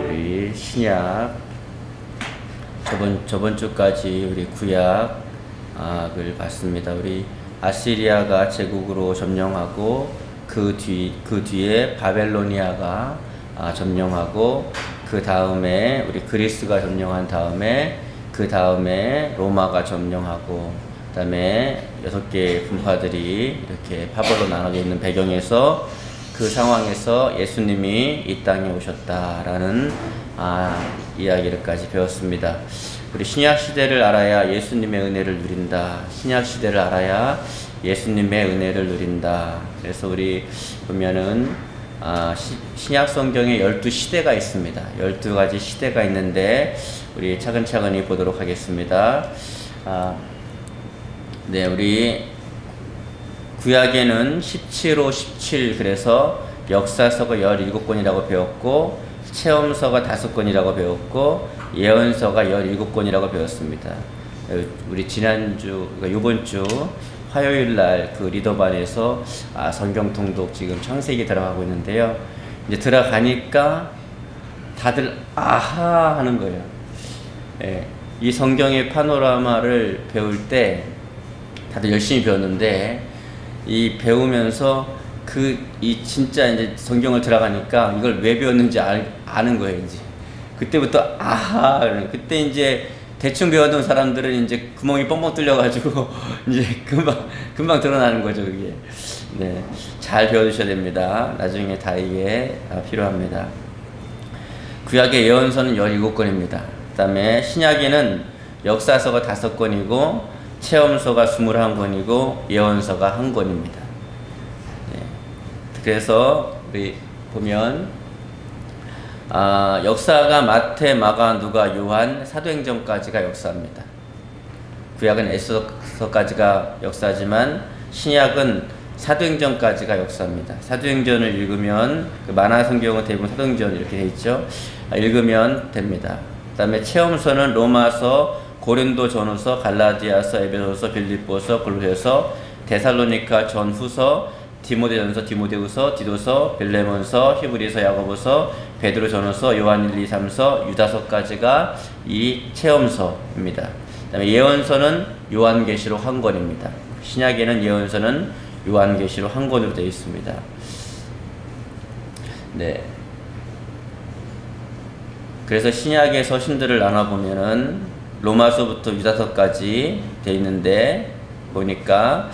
우리 신약 저번 주까지 우리 구약을 봤습니다. 우리 아시리아가 제국으로 점령하고 그 뒤에 바벨로니아가 점령하고 그 다음에 우리 그리스가 점령한 다음에 그 다음에 로마가 점령하고 그 다음에 6개의 분파들이 이렇게 파벌로 나눠져 있는 배경에서 그 상황에서 예수님이 이 땅에 오셨다라는 이야기를까지 배웠습니다. 우리 신약 시대를 알아야 예수님의 은혜를 누린다. 신약 시대를 알아야 예수님의 은혜를 누린다. 그래서 우리 보면은 신약 성경에 12시대가 있습니다. 12가지 시대가 있는데 우리 차근차근히 보도록 하겠습니다. 네, 우리 구약에는 17호 17 그래서 역사서가 17권이라고 배웠고 체험서가 5권이라고 배웠고 예언서가 17권이라고 배웠습니다. 우리 지난주 그러니까 이번 주 화요일 날 그 리더반에서 성경 통독 지금 창세기 들어가고 있는데요. 이제 들어가니까 다들 아하 하는 거예요. 예, 이 성경의 파노라마를 배울 때 다들 열심히 배웠는데 이 배우면서 이 진짜 이제 성경을 들어가니까 이걸 왜 배웠는지 아는 거예요. 이제 그때부터 아하 그때 이제 대충 배웠던 사람들은 이제 구멍이 뻥뻥 뚫려가지고 이제 금방 드러나는 거죠, 그게. 네, 잘 배워두셔야 됩니다. 나중에 다 이게 필요합니다. 구약의 예언서는 17권입니다. 그 다음에 신약에는 역사서가 5권이고 체험서가 21권이고 예언서가 1권입니다. 네, 그래서 우리 보면 역사가 마태, 마가, 누가, 요한, 사도행전까지가 역사입니다. 구약은 에스더서까지가 역사지만 신약은 사도행전까지가 역사입니다. 사도행전을 읽으면 만화 성경은 대부분 사도행전 이렇게 돼 있죠. 읽으면 됩니다. 그다음에 체험서는 로마서, 고린도 전후서, 갈라디아서, 에베소서, 빌립보서, 골로새서, 데살로니가 전후서, 디모데전서, 디모데후서, 디도서, 빌레몬서, 히브리서, 야고보서, 베드로 전후서, 요한 1, 2, 3서, 유다서까지가 이 체험서입니다. 그다음에 예언서는 요한계시록 1권입니다. 신약에는 예언서는 요한계시록 1권으로 되어 있습니다. 네. 그래서 신약의 서신들을 나눠보면은 로마서부터 유다서까지 되어 있는데 보니까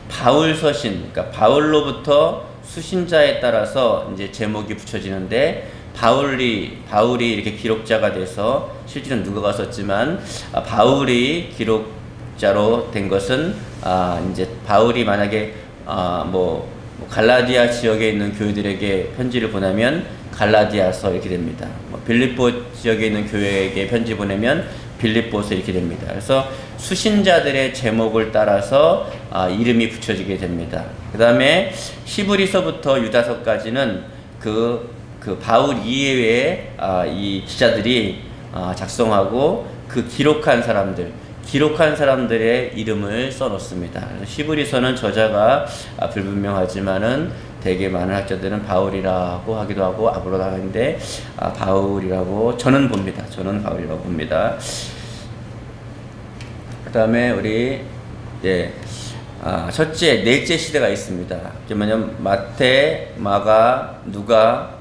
바울 서신, 그러니까 바울로부터 수신자에 따라서 이제 제목이 붙여지는데 바울이 이렇게 기록자가 돼서 실제는 누가가 썼지만 바울이 기록자로 된 것은 이제 바울이 만약에 갈라디아 지역에 있는 교회들에게 편지를 보내면 갈라디아서 이렇게 됩니다. 빌립보 지역에 있는 교회에게 편지 보내면 빌립보서 이렇게 됩니다. 그래서 수신자들의 제목을 따라서 이름이 붙여지게 됩니다. 그 다음에 히브리서부터 유다서까지는 그 바울 이외에 이 기자들이 작성하고 그 기록한 사람들의 이름을 써놓습니다. 히브리서는 저자가 불분명하지만은 되게 많은 학자들은 바울이라고 하기도 하고 아브로라고 하는데 바울이라고 저는 봅니다. 저는 바울이라고 봅니다. 그 다음에 우리 첫째, 넷째 시대가 있습니다. 그러면 마태, 마가, 누가,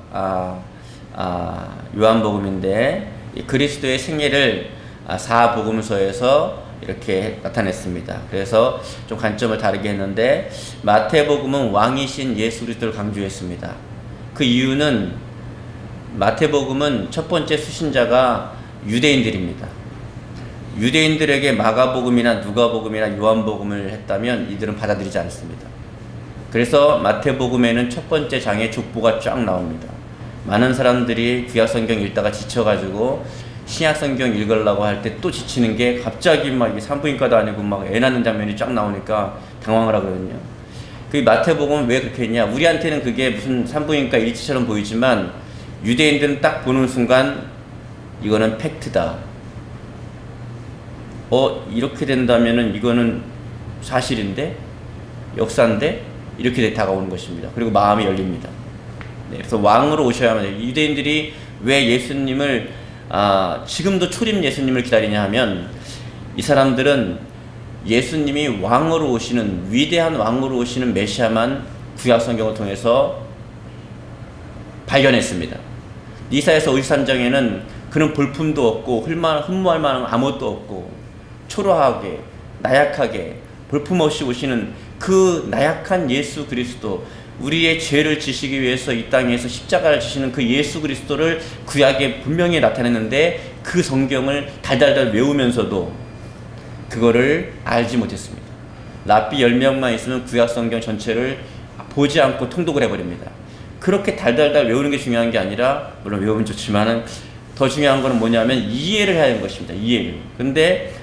요한복음인데 그리스도의 생애를 4복음서에서 이렇게 나타냈습니다. 그래서 좀 관점을 다르게 했는데 마태복음은 왕이신 예수 그리스도를 강조했습니다. 그 이유는 마태복음은 첫 번째 수신자가 유대인들입니다. 유대인들에게 마가복음이나 누가복음이나 요한복음을 했다면 이들은 받아들이지 않습니다. 그래서 마태복음에는 첫 번째 장에 족보가 쫙 나옵니다. 많은 사람들이 구약성경 읽다가 지쳐가지고 신약성경 읽으려고 할 때 또 지치는 게 갑자기 막 이게 산부인과도 아니고 막 애 낳는 장면이 쫙 나오니까 당황을 하거든요. 그 마태복음은 왜 그렇게 했냐? 우리한테는 그게 무슨 산부인과 일치처럼 보이지만 유대인들은 딱 보는 순간 이거는 팩트다. 이렇게 된다면은 이거는 사실인데, 역사인데, 이렇게 다가오는 것입니다. 그리고 마음이 열립니다. 네, 그래서 왕으로 오셔야만 해요. 유대인들이 왜 예수님을, 지금도 초림 예수님을 기다리냐 하면, 이 사람들은 예수님이 왕으로 오시는, 위대한 왕으로 오시는 메시아만 구약 성경을 통해서 발견했습니다. 이사야서 53장에는 그는 볼품도 없고 흠모할 만한 아무것도 없고 초라하게 나약하게 볼품 없이 오시는 그 나약한 예수 그리스도, 우리의 죄를 지시기 위해서 이 땅에서 십자가를 지시는 그 예수 그리스도를 구약에 분명히 나타냈는데, 그 성경을 달달달 외우면서도 그거를 알지 못했습니다. 랍비 10명만 있으면 구약 성경 전체를 보지 않고 통독을 해버립니다. 그렇게 달달달 외우는 게 중요한 게 아니라, 물론 외우면 좋지만은 더 중요한 거는 뭐냐면 이해를 해야 하는 것입니다. 이해를. 근데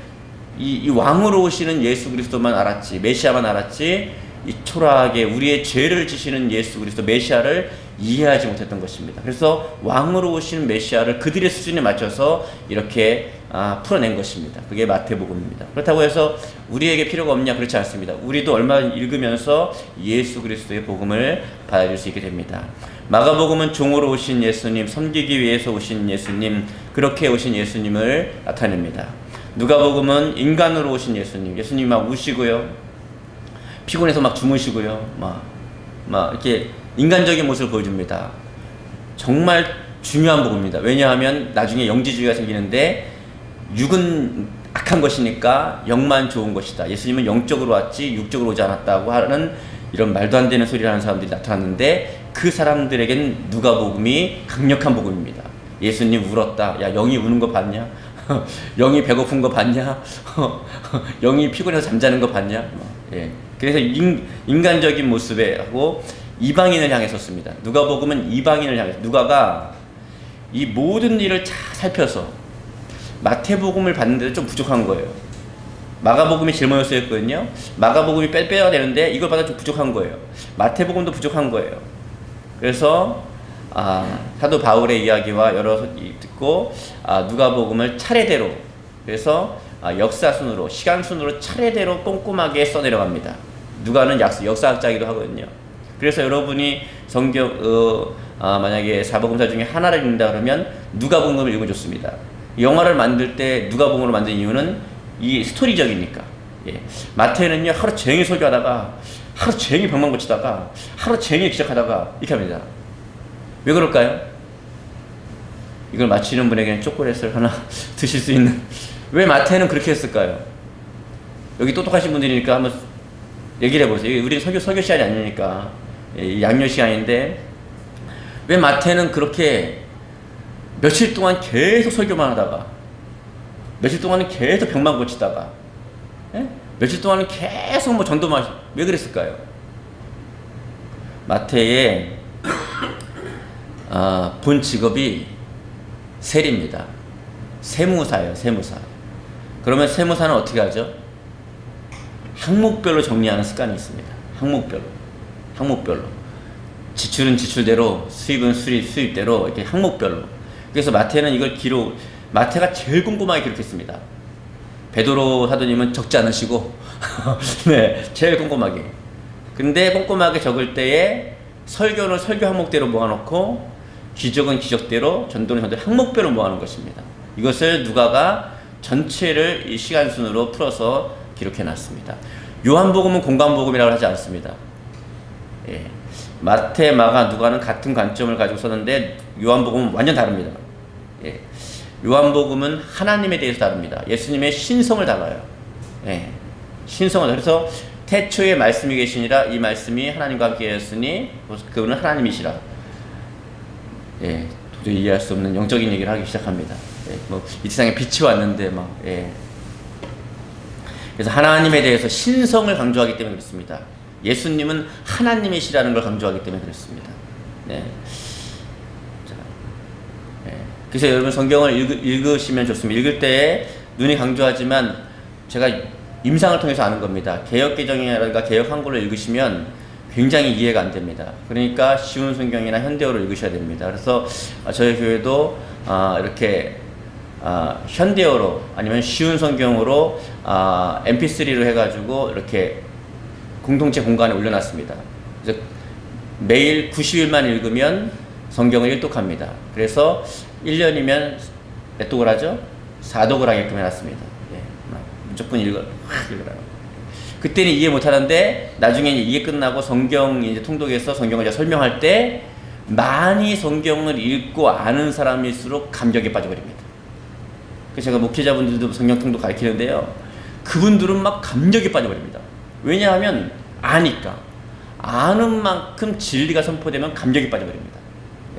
이 왕으로 오시는 예수 그리스도만 알았지, 메시아만 알았지, 이 초라하게 우리의 죄를 지시는 예수 그리스도 메시아를 이해하지 못했던 것입니다. 그래서 왕으로 오시는 메시아를 그들의 수준에 맞춰서 이렇게 풀어낸 것입니다. 그게 마태복음입니다. 그렇다고 해서 우리에게 필요가 없냐? 그렇지 않습니다. 우리도 얼마 읽으면서 예수 그리스도의 복음을 받아들일 수 있게 됩니다. 마가복음은 종으로 오신 예수님, 섬기기 위해서 오신 예수님, 그렇게 오신 예수님을 나타냅니다. 누가복음은 인간으로 오신 예수님, 예수님이 막 우시고요, 피곤해서 막 주무시고요, 막 이렇게 인간적인 모습을 보여줍니다. 정말 중요한 복음입니다. 왜냐하면 나중에 영지주의가 생기는데, 육은 악한 것이니까 영만 좋은 것이다, 예수님은 영적으로 왔지 육적으로 오지 않았다고 하는 이런 말도 안 되는 소리를 하는 사람들이 나타났는데, 그 사람들에겐 누가복음이 강력한 복음입니다. 예수님 울었다. 야, 영이 우는 거 봤냐? 영이 배고픈 거 봤냐? 영이 피곤해서 잠자는 거 봤냐? 예. 그래서 인간적인 모습에 하고 이방인을 향해 섰습니다. 누가복음은 이방인을 향해, 누가가 이 모든 일을 잘 살펴서 마태복음을 봤는데도 좀 부족한 거예요. 마가복음이 제일 먼저 쓰였거든요. 마가복음이 빼야 되는데 이걸 받아 좀 부족한 거예요. 마태복음도 부족한 거예요. 그래서 사도 바울의 이야기와 여러 듣고 누가복음을 차례대로, 그래서 역사 순으로, 시간 순으로 차례대로 꼼꼼하게 써내려갑니다. 누가는 역사학자이기도 하거든요. 그래서 여러분이 성경 만약에 사복음서 중에 하나를 읽는다 그러면 누가복음을 읽으면 좋습니다. 영화를 만들 때 누가복음으로 만든 이유는 이 스토리적이니까. 예. 마태는요, 하루 종일 설교하다가, 하루 종일 병만 고치다가, 하루 종일 기적하다가 이렇게 합니다. 왜 그럴까요? 이걸 맞히는 분에게는 초콜릿을 하나 드실 수 있는, 왜 마태는 그렇게 했을까요? 여기 똑똑하신 분들이니까 한번 얘기를 해보세요. 우리는 설교 시간이 아니니까, 양료 시간인데, 왜 마태는 그렇게 며칠 동안 계속 설교만 하다가, 며칠 동안은 계속 병만 고치다가, 예? 며칠 동안은 계속 뭐 전도만, 왜 그랬을까요? 마태의 본 직업이 세리입니다. 세무사예요, 세무사. 그러면 세무사는 어떻게 하죠? 항목별로 정리하는 습관이 있습니다. 항목별로. 지출은 지출대로, 수입은 수입대로, 이렇게 항목별로. 그래서 마태는 이걸 마태가 제일 꼼꼼하게 기록했습니다. 베드로 사도님은 적지 않으시고, 네, 제일 꼼꼼하게. 근데 꼼꼼하게 적을 때에 설교는 설교 항목대로 모아놓고, 기적은 기적대로, 전도는 전도대로 항목별로 모아놓은 것입니다. 이것을 누가가 전체를 이 시간 순으로 풀어서 기록해놨습니다. 요한복음은 공간복음이라고 하지 않습니다. 예. 마태, 마가, 누가는 같은 관점을 가지고 썼는데 요한복음은 완전 다릅니다. 예. 요한복음은 하나님에 대해서 다릅니다. 예수님의 신성을 다뤄요. 예. 신성을. 그래서 태초에 말씀이 계시니라, 이 말씀이 하나님과 함께 하였으니 그분은 하나님이시라. 예. 도저히 이해할 수 없는 영적인 얘기를 하기 시작합니다. 예. 이 세상에 빛이 왔는데 예. 그래서 하나님에 대해서 신성을 강조하기 때문에 그렇습니다. 예수님은 하나님이시라는 걸 강조하기 때문에 그렇습니다. 네. 자, 네. 그래서 여러분 성경을 읽으시면 좋습니다. 읽을 때 눈이 강조하지만 제가 임상을 통해서 아는 겁니다. 개역개정이라든가 개역한글로 읽으시면 굉장히 이해가 안 됩니다. 그러니까 쉬운 성경이나 현대어로 읽으셔야 됩니다. 그래서 저희 교회도 이렇게 현대어로 아니면 쉬운 성경으로 MP3로 해가지고 이렇게 공동체 공간에 올려놨습니다. 그래서 매일 90일만 읽으면 성경을 일독합니다. 그래서 1년이면 몇 독을 하죠? 4독을 하게끔 해놨습니다. 예, 무조건 읽어라. 그때는 이해 못하는데 나중에 이게 끝나고 성경 이제 통독에서 성경을 제가 설명할 때 많이 성경을 읽고 아는 사람일수록 감격에 빠져버립니다. 그래서 제가 목회자분들도 성경 통독 가르치는데요. 그분들은 막 감격에 빠져버립니다. 왜냐하면 아니까. 아는 만큼 진리가 선포되면 감격에 빠져버립니다.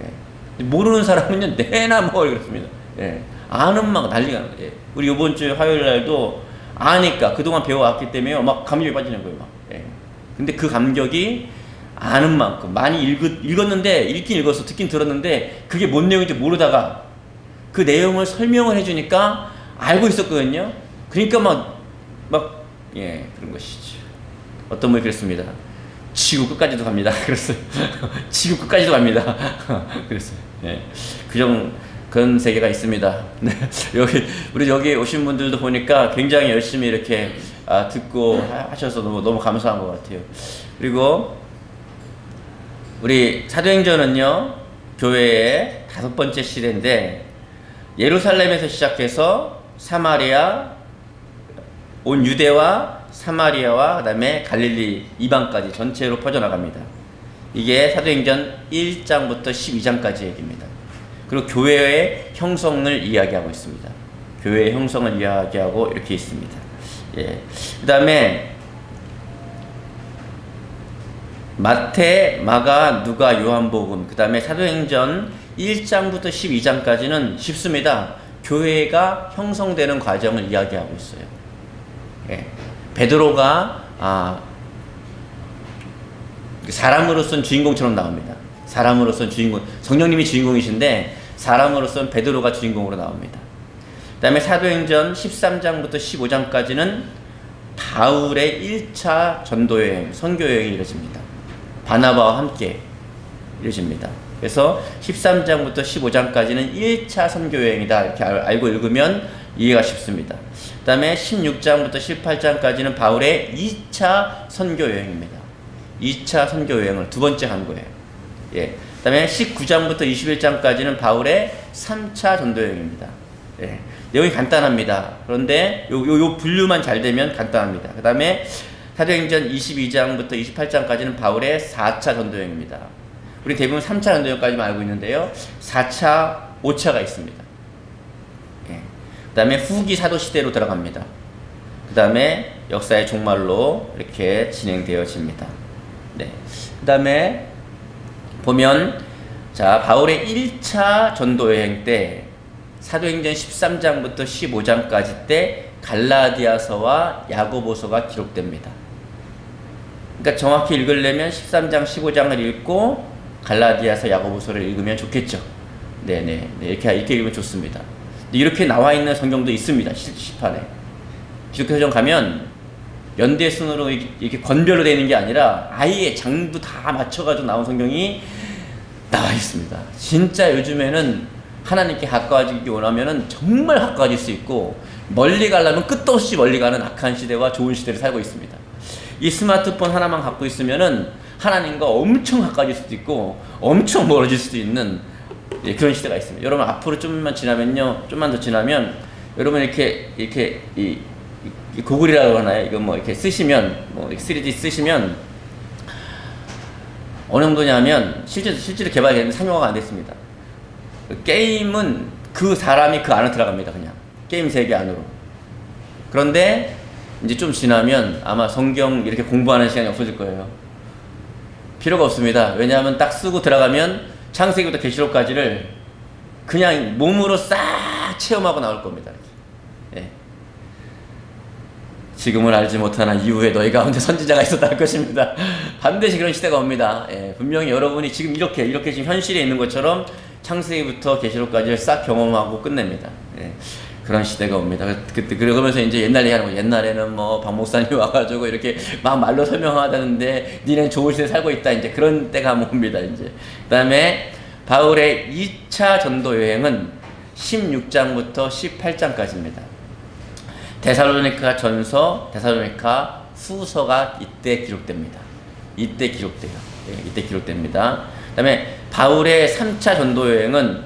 예. 모르는 사람은요, 내나 뭐 그렇습니다. 예. 아는 막 난리가 나요. 예. 우리 이번 주 화요일 날도 아니까 그동안 배워왔기 때문에 막 감격에 빠지는 거예요. 막. 예. 근데 그 감격이 아는 만큼 많이 읽었는데 읽긴 읽었어, 듣긴 들었는데 그게 뭔 내용인지 모르다가 그 내용을 설명을 해주니까 알고 있었거든요. 그러니까 예, 그런 것이죠. 어떤 분이 그랬습니다. 지구 끝까지도 갑니다. 그랬어요. 지구 끝까지도 갑니다. 그랬어요. 예. 그런 세계가 있습니다. 우리 여기 오신 분들도 보니까 굉장히 열심히 이렇게 듣고 하셔서 너무 감사한 것 같아요. 그리고 우리 사도행전은요, 교회의 5번째 시대인데, 예루살렘에서 시작해서 사마리아, 온 유대와 사마리아와 그 다음에 갈릴리 이방까지 전체로 퍼져나갑니다. 이게 사도행전 1장부터 12장까지 얘기입니다. 그리고 교회의 형성을 이야기하고 있습니다. 교회의 형성을 이야기하고 이렇게 있습니다. 예. 그 다음에 마태, 마가, 누가, 요한복음, 그 다음에 사도행전 1장부터 12장까지는 쉽습니다. 교회가 형성되는 과정을 이야기하고 있어요. 예. 베드로가 사람으로서는 주인공처럼 나옵니다. 사람으로서는 주인공, 성령님이 주인공이신데 사람으로서는 베드로가 주인공으로 나옵니다. 그 다음에 사도행전 13장부터 15장까지는 바울의 1차 전도여행, 선교여행이 이루어집니다. 바나바와 함께 이루어집니다. 그래서 13장부터 15장까지는 1차 선교여행이다 이렇게 알고 읽으면 이해가 쉽습니다. 그 다음에 16장부터 18장까지는 바울의 2차 선교여행입니다. 2차 선교여행을 두 번째 한 거예요. 예. 그 다음에 19장부터 21장까지는 바울의 3차 전도여행입니다. 예. 내용이 간단합니다. 그런데 요 분류만 잘 되면 간단합니다. 그 다음에 사도행전 22장부터 28장까지는 바울의 4차 전도여행입니다. 우리 대부분 3차 전도여행까지만 알고 있는데요. 4차, 5차가 있습니다. 예. 그 다음에 후기 사도시대로 들어갑니다. 그 다음에 역사의 종말로 이렇게 진행되어집니다. 네. 그 다음에 보면 자, 바울의 1차 전도여행 때 사도행전 13장부터 15장까지 때 갈라디아서와 야고보서가 기록됩니다. 그러니까 정확히 읽으려면 13장, 15장을 읽고 갈라디아서, 야고보서를 읽으면 좋겠죠. 네네. 이렇게 읽으면 좋습니다. 이렇게 나와 있는 성경도 있습니다. 시판에. 기독교서점 가면 연대 순으로 이렇게 건별로 되어 있는 게 아니라 아예 장도 다 맞춰가지고 나온 성경이 나와 있습니다. 진짜 요즘에는 하나님께 가까워지기 원하면은 정말 가까워질 수 있고, 멀리 가려면 끝도 없이 멀리 가는 악한 시대와 좋은 시대를 살고 있습니다. 이 스마트폰 하나만 갖고 있으면은 하나님과 엄청 가까워질 수도 있고 엄청 멀어질 수도 있는 그런 시대가 있습니다. 여러분 앞으로 좀만 지나면요, 좀만 더 지나면 여러분 이렇게 이 구글이라고 하나요? 이거 뭐 이렇게 쓰시면, 뭐 3D 쓰시면 어느 정도냐면 실제로 개발되는 상용화가 안 됐습니다. 게임은 그 사람이 그 안에 들어갑니다. 그냥 게임 세계 안으로. 그런데 이제 좀 지나면 아마 성경 이렇게 공부하는 시간이 없어질 거예요. 필요가 없습니다. 왜냐하면 딱 쓰고 들어가면 창세기부터 계시록까지를 그냥 몸으로 싹 체험하고 나올 겁니다. 예. 지금은 알지 못하나 이후에 너희 가운데 선지자가 있었다 할 것입니다. 반드시 그런 시대가 옵니다. 예. 분명히 여러분이 지금 이렇게 지금 현실에 있는 것처럼 창세기부터 계시록까지를 싹 경험하고 끝냅니다. 예. 그런 시대가 옵니다. 그러면서 이제 옛날 얘기하는 거예요. 옛날에는 뭐 박 목사님이 와가지고 이렇게 막 말로 설명하다는데 니네는 좋은 시대에 살고 있다. 이제 그런 때가 옵니다. 이제. 그 다음에 바울의 2차 전도 여행은 16장부터 18장까지입니다. 데살로니가 전서, 데살로니가 후서가 이때 기록됩니다. 이때 기록돼요. 이때 기록됩니다. 그 다음에 바울의 3차 전도 여행은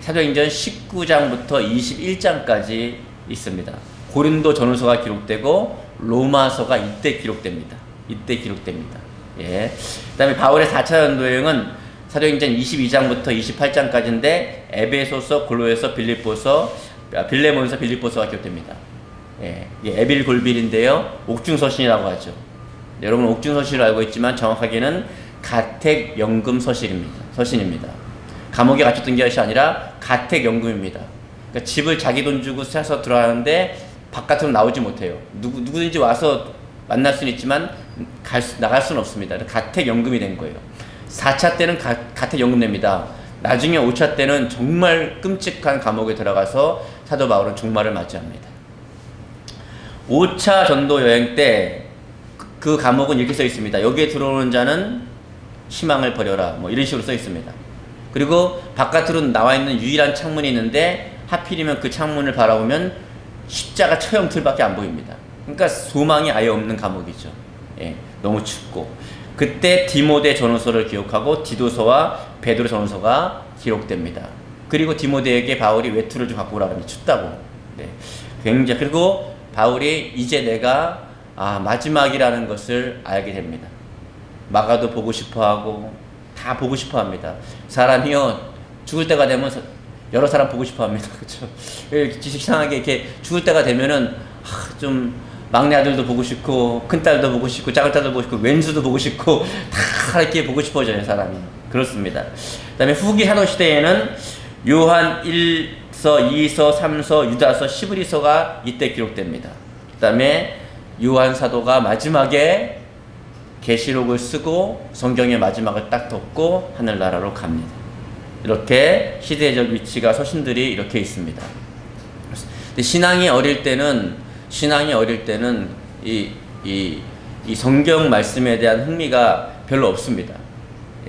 사도행전 19장부터 21장까지 있습니다. 고린도 전후서가 기록되고 로마서가 이때 기록됩니다. 이때 기록됩니다. 예. 그 다음에 바울의 4차 전도 여행은 사도행전 22장부터 28장까지인데 에베소서, 골로새서, 빌립보서, 빌레몬서, 빌립보서가 기록됩니다. 예. 이게 에빌골빌인데요. 옥중서신이라고 하죠. 여러분 옥중서신을 알고 있지만 정확하게는 가택연금서신입니다. 서신입니다. 감옥에 갇혔던 것이 아니라 가택연금입니다. 그러니까 집을 자기 돈 주고 사서 들어가는데 바깥으로 나오지 못해요. 누구든지 와서 만날 수는 있지만 나갈 수는 없습니다. 가택연금이 된 거예요. 4차 때는 가택연금 냅니다. 나중에 5차 때는 정말 끔찍한 감옥에 들어가서 사도 바울은 종말을 맞이합니다. 5차 전도 여행 때 그 감옥은 이렇게 써 있습니다. 여기에 들어오는 자는 희망을 버려라. 뭐 이런 식으로 써 있습니다. 그리고 바깥으로 나와 있는 유일한 창문이 있는데 하필이면 그 창문을 바라보면 십자가 처형틀밖에 안 보입니다. 그러니까 소망이 아예 없는 감옥이죠. 예, 너무 춥고. 그때 디모데 전후서를 기록하고 디도서와 베드로 전후서가 기록됩니다. 그리고 디모데에게 바울이 외투를 좀 갖고 오라고 합니다. 춥다고. 네, 굉장히. 그리고 바울이 이제 내가 마지막이라는 것을 알게 됩니다. 마가도 보고 싶어하고 다 보고 싶어합니다. 사람이요 죽을 때가 되면 여러 사람 보고 싶어합니다. 그렇죠? 이상하게 이렇게 죽을 때가 되면은 좀 막내 아들도 보고 싶고 큰 딸도 보고 싶고 작은 딸도 보고 싶고 왼수도 보고 싶고 다 이렇게 보고 싶어져요. 사람이 그렇습니다. 그다음에 후기 사도 시대에는 요한 1서, 2서, 3서, 유다서, 시브리서가 이때 기록됩니다. 그다음에 요한 사도가 마지막에 계시록을 쓰고 성경의 마지막을 딱 덮고 하늘나라로 갑니다. 이렇게 시대적 위치가 서신들이 이렇게 있습니다. 근데 신앙이 어릴 때는 이 성경 말씀에 대한 흥미가 별로 없습니다.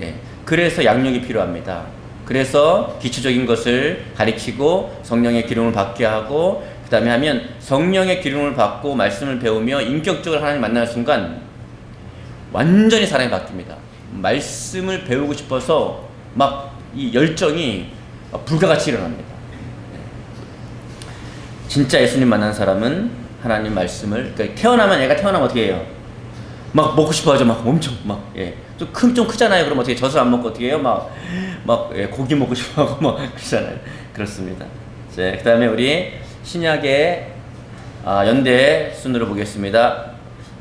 예. 그래서 양육이 필요합니다. 그래서 기초적인 것을 가르치고 성령의 기름을 받게 하고 그 다음에 하면 성령의 기름을 받고 말씀을 배우며 인격적으로 하나님 만나는 순간 완전히 사람이 바뀝니다. 말씀을 배우고 싶어서 막 이 열정이 불가같이 일어납니다. 진짜 예수님 만난 사람은 하나님 말씀을 그러니까 애가 태어나면 어떻게 해요? 막 먹고 싶어하죠. 막 엄청 막 좀 크잖아요. 그럼 어떻게 젖을 안 먹고 어떻게 해요? 고기 먹고 싶어하고 막 그러잖아요. 그렇습니다. 자, 그다음에 우리 신약의 연대 순으로 보겠습니다.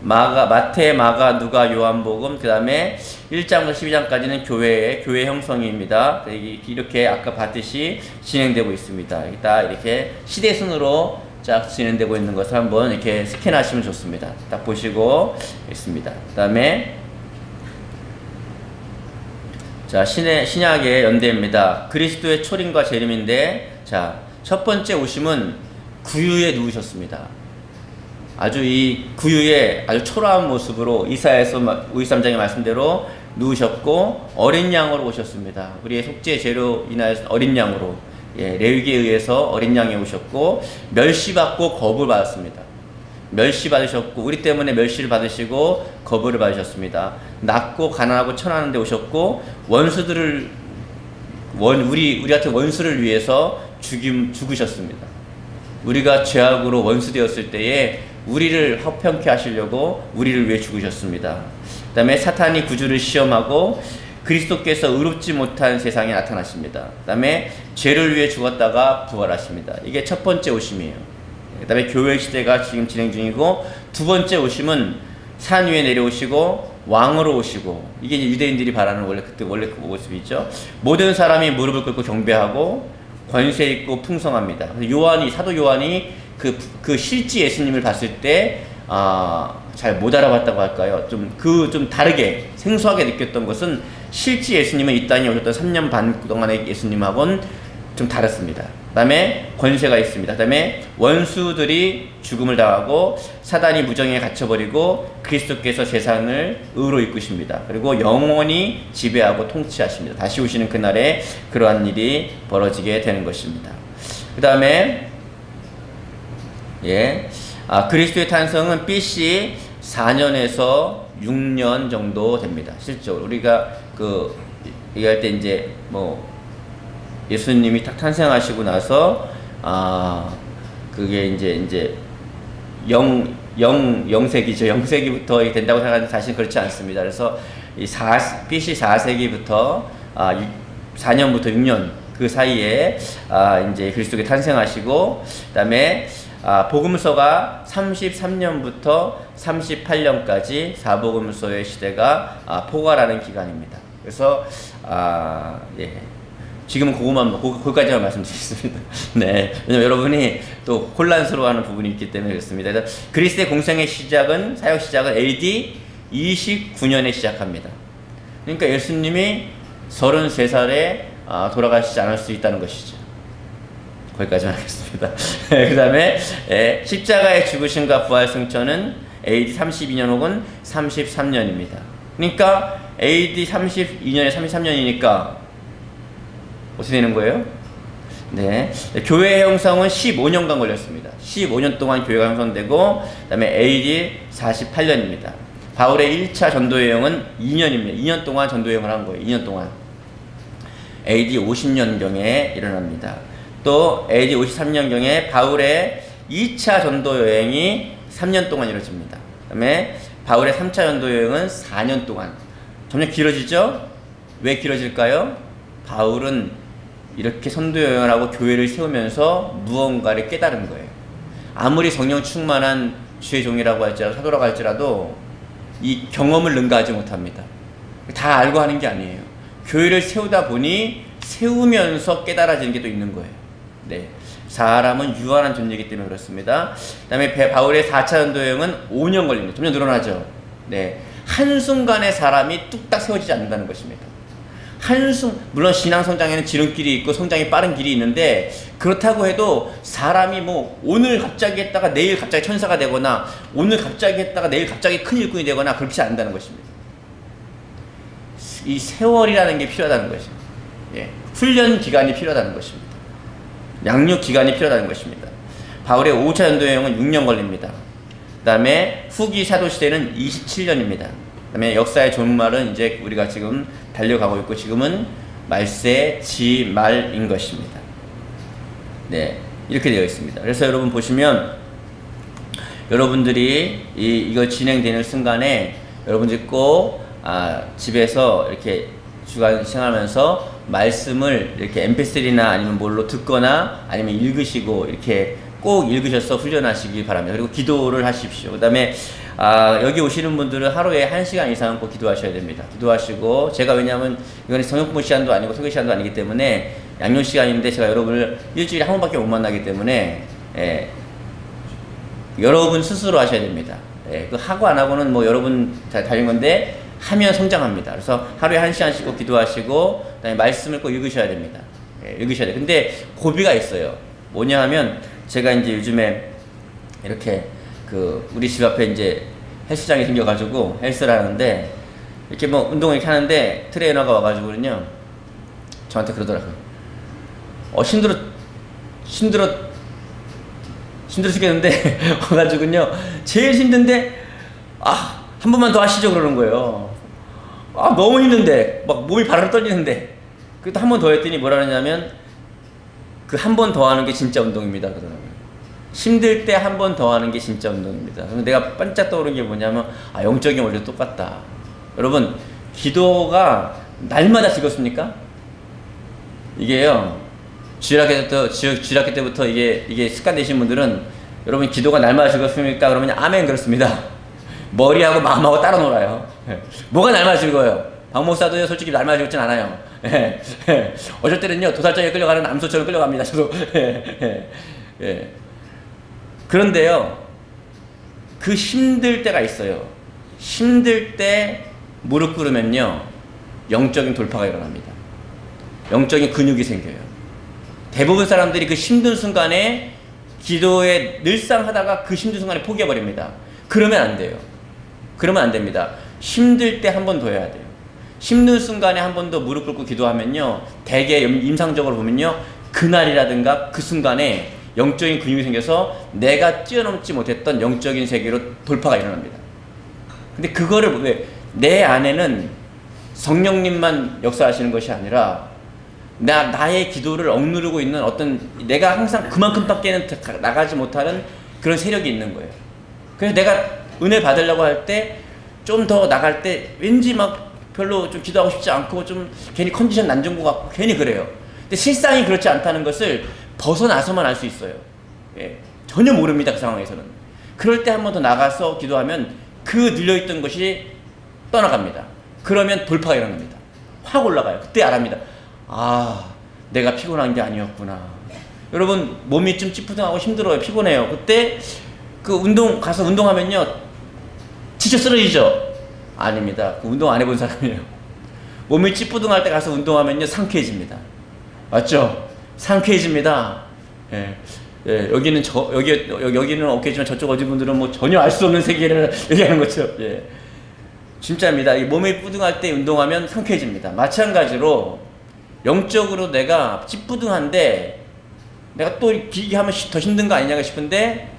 마태, 마가, 누가, 요한복음, 그 다음에 1장부터 12장까지는 교회 형성입니다. 이렇게 아까 봤듯이 진행되고 있습니다. 이렇게 시대순으로 쫙 진행되고 있는 것을 한번 이렇게 스캔하시면 좋습니다. 딱 보시고 있습니다. 그 다음에 자, 신약의 연대입니다. 그리스도의 초림과 재림인데, 자, 첫 번째 오심은 구유에 누우셨습니다. 아주 이 구유의 아주 초라한 모습으로 이사야서 53장의 말씀대로 누우셨고 어린 양으로 오셨습니다. 우리의 속죄 죄로 인하여서 어린 양으로 레위기에 의해서 어린 양이 오셨고 멸시받고 거부를 받았습니다. 멸시받으셨고 우리 때문에 멸시를 받으시고 거부를 받으셨습니다. 낮고 가난하고 천하는 데 오셨고 원수들을 우리 같은 원수를 위해서 죽으셨습니다. 우리가 죄악으로 원수 되었을 때에 우리를 화평케 하시려고 우리를 위해 죽으셨습니다. 그 다음에 사탄이 구주를 시험하고 그리스도께서 의롭지 못한 세상에 나타나십니다. 그 다음에 죄를 위해 죽었다가 부활하십니다. 이게 첫 번째 오심이에요. 그 다음에 교회 시대가 지금 진행 중이고 두 번째 오심은 산 위에 내려오시고 왕으로 오시고 이게 이제 유대인들이 바라는 원래 그 모습이죠. 모든 사람이 무릎을 꿇고 경배하고 권세 있고 풍성합니다. 사도 요한이 그 실제 예수님을 봤을 때 잘 못 알아봤다고 할까요? 좀 다르게 생소하게 느꼈던 것은 실제 예수님은 이 땅에 오셨던 3년 반 동안의 예수님하고는 좀 다릅니다. 그 다음에 권세가 있습니다. 그 다음에 원수들이 죽음을 당하고 사단이 무정에 갇혀버리고 그리스도께서 세상을 의로 이끄십니다. 그리고 영원히 지배하고 통치하십니다. 다시 오시는 그날에 그러한 일이 벌어지게 되는 것입니다. 그 다음에 그리스도의 탄생은 BC 4년에서 6년 정도 됩니다. 실제로 우리가 얘기할 때 이제 예수님이 딱 탄생하시고 나서 그게 이제 영세기죠. 영세기부터 된다고 생각하는데 사실 그렇지 않습니다. 그래서 BC 4세기부터 4년부터 6년 그 사이에 이제 그리스도가 탄생하시고, 그다음에 복음서가 33년부터 38년까지 사복음서의 시대가 포괄하는 기간입니다. 그래서 지금은 그거까지만 말씀드리겠습니다. 네, 왜냐면 여러분이 또 혼란스러워하는 부분이 있기 때문에 그렇습니다. 그래서 그리스도의 공생의 사역 시작은 AD 29년에 시작합니다. 그러니까 예수님이 33살에 돌아가시지 않을 수 있다는 것이죠. 거기까지만 하겠습니다. 그 다음에 십자가의 죽으심과 부활 승천은 AD 32년 혹은 33년입니다. 그러니까 AD 32년에 33년이니까 어떻게 되는 거예요? 네, 교회의 형성은 15년간 걸렸습니다. 15년 동안 교회가 형성되고, 그 다음에 AD 48년입니다. 바울의 1차 전도 여행은 2년입니다. 2년 동안 전도 여행을 한 거예요. 2년 동안. AD 50년경에 일어납니다. 또 AD 53년경에 바울의 2차 전도 여행이 3년 동안 이루어집니다. 그 다음에 바울의 3차 전도 여행은 4년 동안. 점점 길어지죠? 왜 길어질까요? 바울은 이렇게 선도 여행을 하고 교회를 세우면서 무언가를 깨달은 거예요. 아무리 성령 충만한 주의 종이라고 할지라도, 사도라고 할지라도 이 경험을 능가하지 못합니다. 다 알고 하는 게 아니에요. 교회를 세우다 보니 세우면서 깨달아지는 게 또 있는 거예요. 네, 사람은 유한한 존재이기 때문에 그렇습니다. 그 다음에 바울의 4차 전도 여행은 5년 걸립니다. 점점 늘어나죠. 네, 한순간에 사람이 뚝딱 세워지지 않는다는 것입니다. 물론 신앙 성장에는 지름길이 있고 성장이 빠른 길이 있는데, 그렇다고 해도 사람이 오늘 갑자기 했다가 내일 갑자기 천사가 되거나, 오늘 갑자기 했다가 내일 갑자기 큰 일꾼이 되거나 그렇지 않는다는 것입니다. 이 세월이라는 게 필요하다는 것입니다. 훈련 기간이 필요하다는 것입니다. 양육 기간이 필요하다는 것입니다. 바울의 5차 전도 여행은 6년 걸립니다. 그 다음에 후기 사도 시대는 27년입니다. 그 다음에 역사의 종말은 이제 우리가 지금 달려가고 있고, 지금은 말세 지말인 것입니다. 네, 이렇게 되어 있습니다. 그래서 여러분 보시면, 여러분들이 이거 진행되는 순간에 여러분들이 꼭 집에서 이렇게 주간 생활하면서 말씀을 이렇게 mp3나 아니면 뭘로 듣거나 아니면 읽으시고, 이렇게 꼭 읽으셔서 훈련하시기 바랍니다. 그리고 기도를 하십시오. 그 다음에 여기 오시는 분들은 하루에 1시간 이상은 꼭 기도하셔야 됩니다. 기도하시고, 제가 왜냐하면 이건 성경공부 시간도 아니고 설교 시간도 아니기 때문에 양육 시간인데, 제가 여러분을 일주일에 한 번밖에 못 만나기 때문에 여러분 스스로 하셔야 됩니다. 그 하고 안 하고는 여러분 잘 다른 건데, 하면 성장합니다. 그래서 하루에 1시간씩 꼭 기도하시고, 그다음에 말씀을 꼭 읽으셔야 됩니다. 읽으셔야 돼요. 근데 고비가 있어요. 뭐냐 하면, 제가 이제 요즘에 이렇게 우리 집 앞에 이제 헬스장이 생겨가지고 헬스를 하는데, 이렇게 운동을 이렇게 하는데 트레이너가 와가지고는요, 저한테 그러더라고요. 힘들어 죽겠는데 와가지고는요, 제일 힘든데 한 번만 더 하시죠 그러는 거예요. 너무 힘든데, 몸이 바르르 떨리는데. 그래도 한 번 더 했더니 뭐라 그러냐면, 그 한 번 더 하는 게 진짜 운동입니다 그러더라고요. 힘들 때 한 번 더 하는 게 진짜 운동입니다. 그래서 내가 반짝 떠오른 게 뭐냐면, 영적인 원리도 똑같다. 여러분, 기도가 날마다 즐겁습니까? 이게요, 주일학교 때부터 이게 습관되신 분들은, 여러분 기도가 날마다 즐겁습니까? 그러면 아멘 그렇습니다. 머리하고 마음하고 따로 놀아요. 뭐가 날마다 즐거워요? 박 목사도요, 솔직히 날마다 즐겁진 않아요. 어쩔 때는요, 도살장에 끌려가는 암소처럼 끌려갑니다. 저도. 그런데요, 그 힘들 때가 있어요. 힘들 때 무릎 꿇으면요, 영적인 돌파가 일어납니다. 영적인 근육이 생겨요. 대부분 사람들이 그 힘든 순간에 기도에 늘상 하다가 그 힘든 순간에 포기해버립니다. 그러면 안 돼요. 그러면 안 됩니다. 힘들 때 한 번 더 해야 돼요. 힘든 순간에 한 번 더 무릎 꿇고 기도하면요, 대개 임상적으로 보면요, 그날이라든가 그 순간에 영적인 근육이 생겨서 내가 뛰어넘지 못했던 영적인 세계로 돌파가 일어납니다. 근데 그거를 왜 내 안에는 성령님만 역사하시는 것이 아니라 나의 기도를 억누르고 있는 어떤 내가 항상 그만큼밖에는 나가지 못하는 그런 세력이 있는 거예요. 그래서 내가 은혜 받으려고 할 때 좀 더 나갈 때 왠지 막 별로 좀 기도하고 싶지 않고 좀 괜히 컨디션 난준 것 같고 괜히 그래요. 근데 실상이 그렇지 않다는 것을 벗어나서만 알 수 있어요. 예, 전혀 모릅니다. 그 상황에서는. 그럴 때 한 번 더 나가서 기도하면 그 눌려있던 것이 떠나갑니다. 그러면 돌파가 일어납니다. 확 올라가요. 그때 알합니다. 아, 내가 피곤한 게 아니었구나. 여러분 몸이 좀 찌뿌둥하고 힘들어요. 피곤해요. 그때 그 가서 운동하면요 지쳐 쓰러지죠? 아닙니다. 그 운동 안 해본 사람이에요. 몸이 찌뿌둥할 때 가서 운동하면요 상쾌해집니다. 맞죠? 상쾌해집니다. 예. 예, 여기는 없겠지만 저쪽 어디 분들은 뭐 전혀 알 수 없는 세계를 얘기하는 거죠. 예. 진짜입니다. 이 몸이 뿌둥할 때 운동하면 상쾌해집니다. 마찬가지로 영적으로 내가 찌뿌둥한데 내가 또 이렇게 하면 더 힘든 거 아니냐 싶은데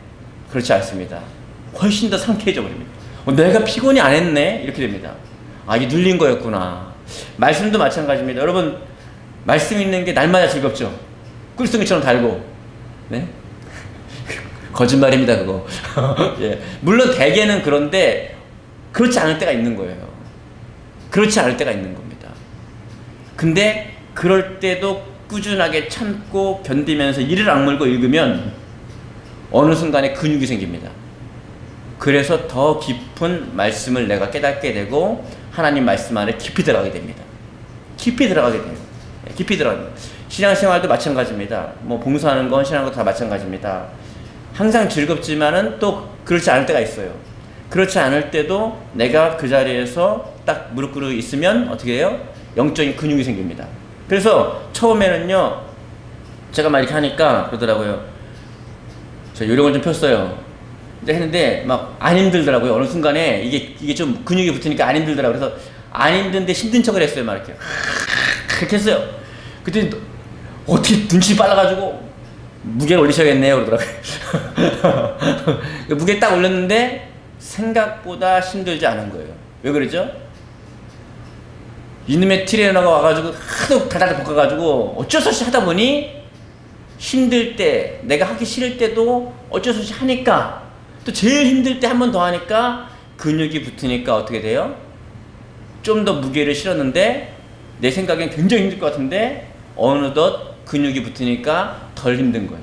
그렇지 않습니다. 훨씬 더 상쾌해져 버립니다. 내가 피곤이 안 했네? 이렇게 됩니다. 아, 이게 눌린 거였구나. 말씀도 마찬가지입니다. 여러분, 말씀 있는 게 날마다 즐겁죠? 꿀송이처럼 달고. 네? 거짓말입니다, 그거. 예. 물론 대개는 그런데 그렇지 않을 때가 있는 거예요. 그렇지 않을 때가 있는 겁니다. 근데 그럴 때도 꾸준하게 참고 견디면서 이를 악물고 읽으면 어느 순간에 근육이 생깁니다. 그래서 더 깊은 말씀을 내가 깨닫게 되고 하나님 말씀 안에 깊이 들어가게 됩니다. 깊이 들어가게 돼요. 깊이 들어갑니다. 신앙생활도 마찬가지입니다. 뭐 봉사하는 건 신앙도 다 마찬가지입니다. 항상 즐겁지만은 또 그렇지 않을 때가 있어요. 그렇지 않을 때도 내가 그 자리에서 딱 무릎 꿇고 있으면 어떻게 해요? 영적인 근육이 생깁니다. 그래서 처음에는요, 제가 막 이렇게 하니까 그러더라고요. 저 요령을 좀 폈어요. 이제 했는데 막 안 힘들더라고요. 어느 순간에 이게 좀 근육이 붙으니까 안 힘들더라고요. 그래서 안 힘든데 힘든 척을 했어요. 막 이렇게. 그렇게 했어요. 그때 어떻게 눈치 빨라가지고 무게를 올리셔야겠네요. 그러더라고요. 무게 딱 올렸는데 생각보다 힘들지 않은 거예요. 왜 그러죠? 이놈의 트레이너가 와가지고 하도 다다닥 볶아가지고 어쩔 수 없이 하다 보니 힘들 때, 내가 하기 싫을 때도 어쩔 수 없이 하니까, 또 제일 힘들 때 한 번 더 하니까 근육이 붙으니까 어떻게 돼요? 좀 더 무게를 실었는데 내 생각엔 굉장히 힘들 것 같은데 어느덧 근육이 붙으니까 덜 힘든 거예요.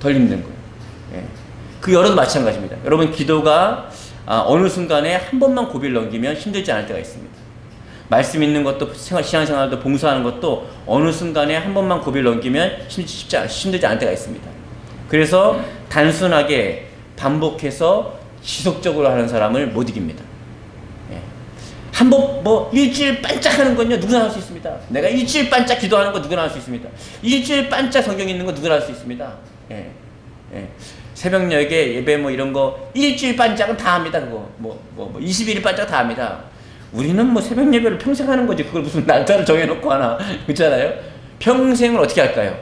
덜 힘든 거예요. 예. 그 여러도 마찬가지입니다. 여러분 기도가 어느 순간에 한 번만 고비를 넘기면 힘들지 않을 때가 있습니다. 말씀 있는 것도 신앙생활도 봉사하는 것도 어느 순간에 한 번만 고비를 넘기면 힘들지 않을 때가 있습니다. 그래서 단순하게 반복해서 지속적으로 하는 사람을 못 이깁니다. 예. 한 번 뭐 일주일 반짝 하는 건요 누구나 할 수 있습니다. 내가 일주일 반짝 기도하는 거 누구나 할 수 있습니다. 일주일 반짝 성경 읽는 거 누구나 할 수 있습니다. 예. 예. 새벽녘에 예배 뭐 이런 거 일주일 반짝은 다 합니다. 그거 21일 반짝 다 합니다. 우리는 뭐 새벽 예배를 평생 하는 거지. 그걸 무슨 날짜를 정해놓고 하나. 그렇잖아요. 평생을 어떻게 할까요?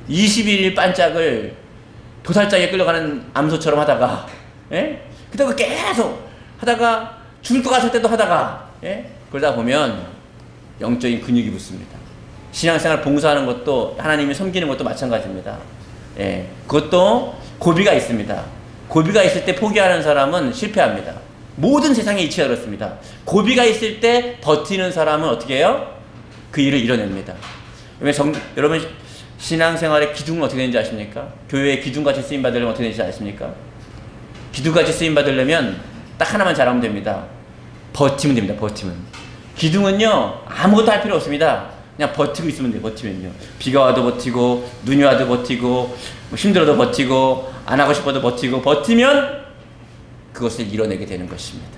21일 반짝을 도살장에 끌려가는 암소처럼 하다가, 예? 그다가 계속 하다가 죽을 것 같을 때도 하다가, 예? 그러다 보면 영적인 근육이 붙습니다. 신앙생활 봉사하는 것도 하나님이 섬기는 것도 마찬가지입니다. 예, 그것도 고비가 있습니다. 고비가 있을 때 포기하는 사람은 실패합니다. 모든 세상의 이치가 그렇습니다. 고비가 있을 때 버티는 사람은 어떻게 해요? 그 일을 이뤄냅니다. 여러분 신앙생활의 기둥은 어떻게 되는지 아십니까? 교회의 기둥같이 쓰임받으려면 어떻게 되는지 아십니까? 기둥같이 쓰임받으려면 딱 하나만 잘하면 됩니다. 버티면 됩니다. 버티면. 기둥은요 아무것도 할 필요 없습니다. 그냥 버티고 있으면 돼요. 버티면요. 비가 와도 버티고 눈이 와도 버티고 뭐 힘들어도 버티고 안 하고 싶어도 버티고 버티면 그것을 이뤄내게 되는 것입니다.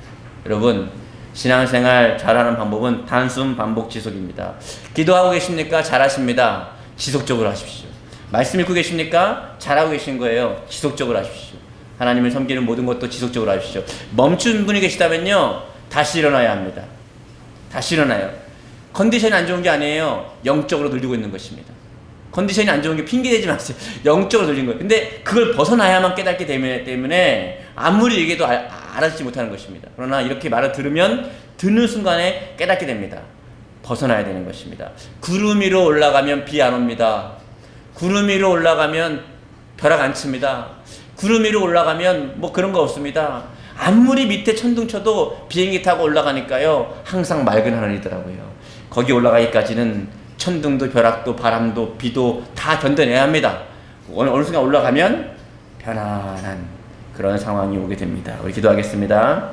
여러분 신앙생활 잘하는 방법은 단순 반복 지속입니다. 기도하고 계십니까? 잘하십니다. 지속적으로 하십시오. 말씀 읽고 계십니까? 잘하고 계신 거예요. 지속적으로 하십시오. 하나님을 섬기는 모든 것도 지속적으로 하십시오. 멈춘 분이 계시다면요 다시 일어나야 합니다. 다시 일어나요. 컨디션이 안 좋은 게 아니에요. 영적으로 늘리고 있는 것입니다. 컨디션이 안 좋은 게 핑계대지 마세요. 영적으로 돌린 거예요. 근데 그걸 벗어나야만 깨닫기 때문에 아무리 얘기해도 알아듣지 못하는 것입니다. 그러나 이렇게 말을 들으면 듣는 순간에 깨닫게 됩니다. 벗어나야 되는 것입니다. 구름 위로 올라가면 비 안 옵니다. 구름 위로 올라가면 벼락 안 칩니다. 구름 위로 올라가면 뭐 그런 거 없습니다. 아무리 밑에 천둥 쳐도 비행기 타고 올라가니까요 항상 맑은 하늘이더라고요. 거기 올라가기까지는 천둥도 벼락도 바람도 비도 다 견뎌내야 합니다. 어느 순간 올라가면 편안한 그런 상황이 오게 됩니다. 우리 기도하겠습니다.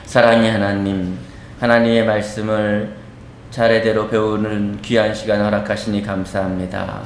사랑의 하나님, 하나님의 말씀을 차례대로 배우는 귀한 시간 허락하시니 감사합니다.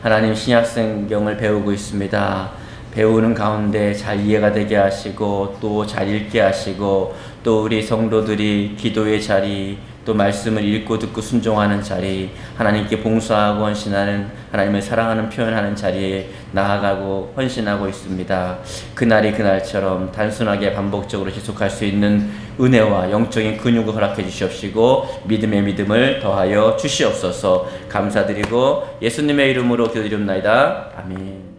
하나님, 신약성경을 배우고 있습니다. 배우는 가운데 잘 이해가 되게 하시고 또 잘 읽게 하시고 또 우리 성도들이 기도의 자리, 또 말씀을 읽고 듣고 순종하는 자리, 하나님께 봉사하고 헌신하는, 하나님을 사랑하는 표현하는 자리에 나아가고 헌신하고 있습니다. 그날이 그날처럼 단순하게 반복적으로 지속할 수 있는 은혜와 영적인 근육을 허락해 주시옵시고 믿음의 믿음을 더하여 주시옵소서. 감사드리고 예수님의 이름으로 기도드립니다. 아멘.